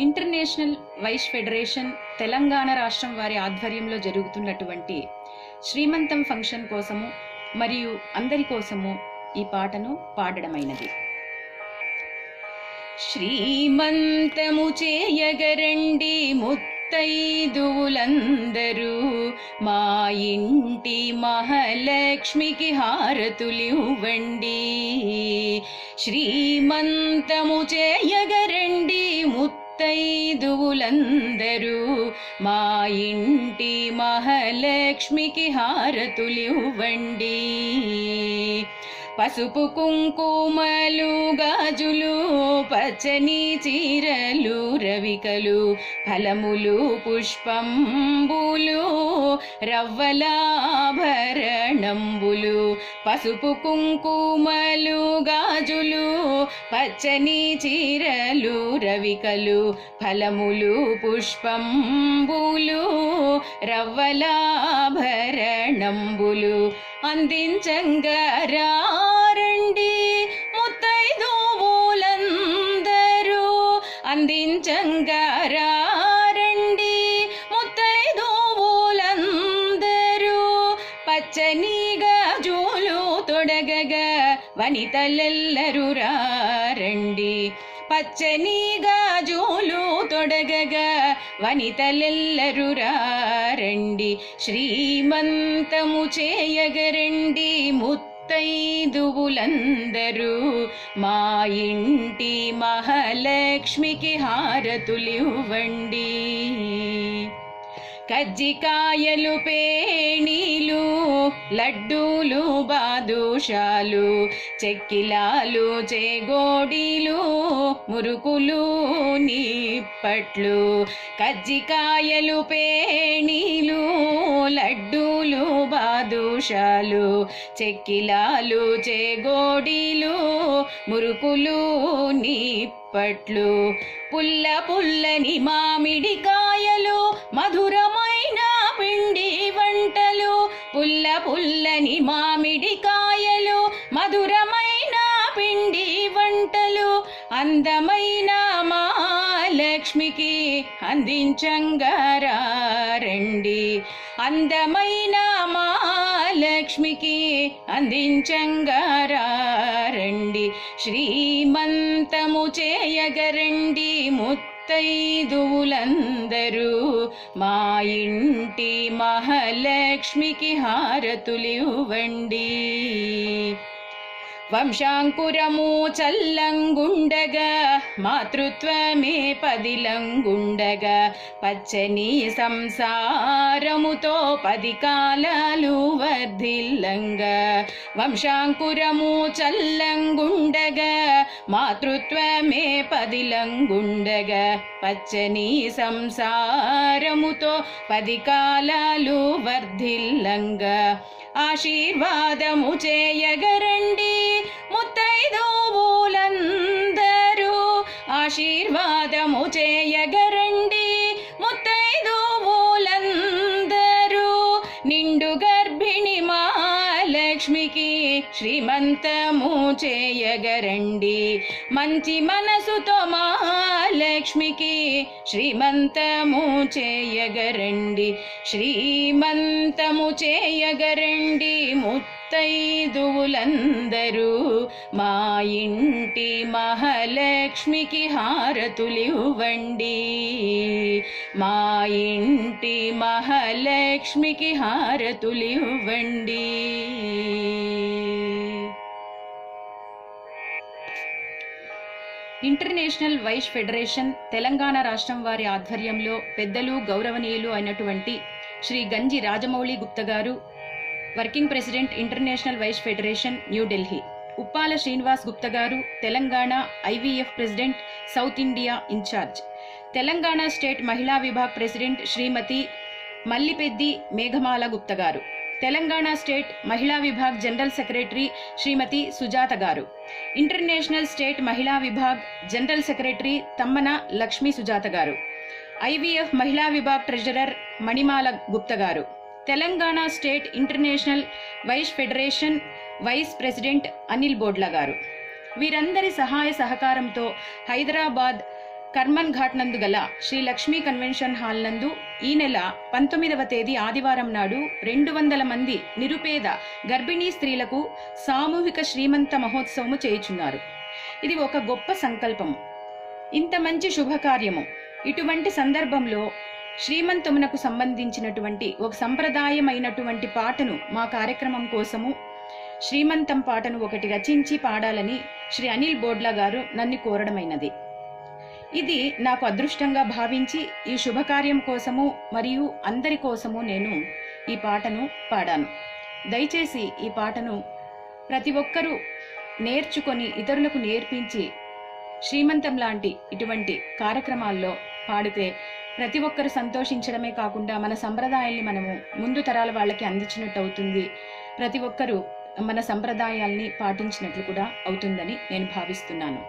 International vice federation Telangana రాష్ట్రం వారి ఆధ్వర్యంలో జరుగుతున్నటువంటి శ్రీమంతం ఫంక్షన్ కోసము మరియు అందరి కోసము ఈ పాటను పాడడమైనది. శ్రీమంతము చేయగరండి ముత్తైదువులందరూ, మా ఇంటి మహాలక్ష్మికి హారతులివ్వండి. శ్రీమంతము చేయగరండి ముత్తైదువులందరూ, మా ఇంటి మహాలక్ష్మికి హారతులివ్వండి. పసుపు కుంకుమలు గాజులు పచ్చని చీరలు రవికలు ఫలములు పుష్పంబులు రవ్వలాభరణంబులు. పసుపు కుంకుమలు గాజులు పచ్చని చీరలు రవికలు ఫలములు పుష్పంబులు రవ్వలాభరణంబులు అందించంగా రండి ముత్తైదువులందరూ, అందించంగా రండి ముత్తైదువులందరూ. పచ్చని గాజులు తొడగగా వనితలెల్లరూ రండి, పచ్చని గాజులు తొడగగా వనితలెల్లరూ రండి. శ్రీమంతము చేయగరండి ముత్తైదువులందరూ, మా ఇంటి మహాలక్ష్మికి హారతులివ్వండి. కజ్జికాయలు పేణీలు లడ్డూలు బాదుషాలు చెక్కిలాలు చేగోడీలు మురుకులు నిప్పట్లు. కజ్జికాయలు పేణీలు లడ్డూలు బాదుషాలు చెక్కిలాలు చేగోడీలు మురుకులు నిప్పట్లు. పుల్ల పుల్లని మామిడికాయలు మధురమైన పిండి వంటలు. పుల్ల పుల్లని మామిడికాయలు మధురమైన పిండి వంటలు. అందమైన మా లక్ష్మికి అందించంగా రండి, అందమైన మా లక్ష్మికి అందించంగా రండి. శ్రీమంతము చేయగరండి ముత్తైదువులందరూ, మా ఇంటి మహాలక్ష్మికి హారతులివ్వండి. వంశాంకురము చల్లంగుండగా మాతృత్వమే పదిలంగుండగా పచ్చని సంసారముతో 10 కాలాలు వర్ధిల్లంగా. వంశాంకురము చల్లంగుండగా మాతృత్వమే పదిలంగుండగా పచ్చని సంసారముతో 10 కాలాలు వర్ధిల్లంగా. ఆశీర్వాదము చేయగరండి ముత్తైదువులందరూ, ఆశీర్వాదము చేయగరండి ముత్తైదువులందరూ. నిండు గర్భిణి మా లక్ష్మికి శ్రీమంతము చేయగరండి, మంచి మనసుతో మా లక్ష్మికి శ్రీమంతము చేయగరండి. శ్రీమంతము చేయగరండి ముత్తైదువులందరూ, మా ఇంటి మహాలక్ష్మికి హారతులివ్వండి, మా ఇంటి మహాలక్ష్మికి హారతులివ్వండి. ఇంటర్నేషనల్ వైస్ ఫెడరేషన్ తెలంగాణ రాష్ట్రం వారి ఆధ్వర్యంలో పెద్దలు గౌరవనీయులు అయినటువంటి శ్రీ గంజి Rajamouli Gupta garu, working president international vice federation New Delhi. Uppala Srinivas Gupta garu, Telangana IVF president south India incharge. Telangana state Mahila Vibhag president Shrimati Mallipeddi Meghamala Gupta garu. Telangana state Mahila Vibhag general secretary Shrimati Sujata garu. International state Mahila Vibhag general secretary Tammana Lakshmi Sujata garu. IVF Mahila Vibhag treasurer Manimala Gupta garu. Telangana state international vice federation vice president Anil Bodla garu. వీరందరి సహాయ సహకారంతో హైదరాబాద్ కర్మన్ ఘాట్ నందు గల శ్రీ లక్ష్మీ కన్వెన్షన్ హాల్ నందు ఈ నెల 19వ తేదీ ఆదివారం నాడు 200 మంది నిరుపేద గర్భిణీ స్త్రీలకు సామూహిక శ్రీమంత మహోత్సవము చేయుచున్నారు. ఇది ఒక గొప్ప సంకల్పము, ఇంత మంచి శుభకార్యము. ఇటువంటి సందర్భంలో శ్రీమంతమునకు సంబంధించినటువంటి ఒక సంప్రదాయమైనటువంటి పాటను మా కార్యక్రమం కోసము శ్రీమంతం పాటను ఒకటి రచించి పాడాలని శ్రీ అనిల్ బోడ్లా గారు నన్ను కోరడమైనది. ఇది నాకు అదృష్టంగా భావించి ఈ శుభకార్యం కోసము మరియు అందరి కోసము నేను ఈ పాటను పాడాను. దయచేసి ఈ పాటను ప్రతి ఒక్కరూ నేర్చుకొని ఇతరులకు నేర్పించి శ్రీమంతం లాంటి ఇటువంటి కార్యక్రమాల్లో పాడితే ప్రతి ఒక్కరు సంతోషించడమే కాకుండా మన సంప్రదాయాల్ని మనము ముందు తరాల వాళ్ళకి అందించినట్టు అవుతుంది. ప్రతి ఒక్కరూ మన సంప్రదాయాల్ని పాటించినట్లు కూడా అవుతుందని నేను భావిస్తున్నాను.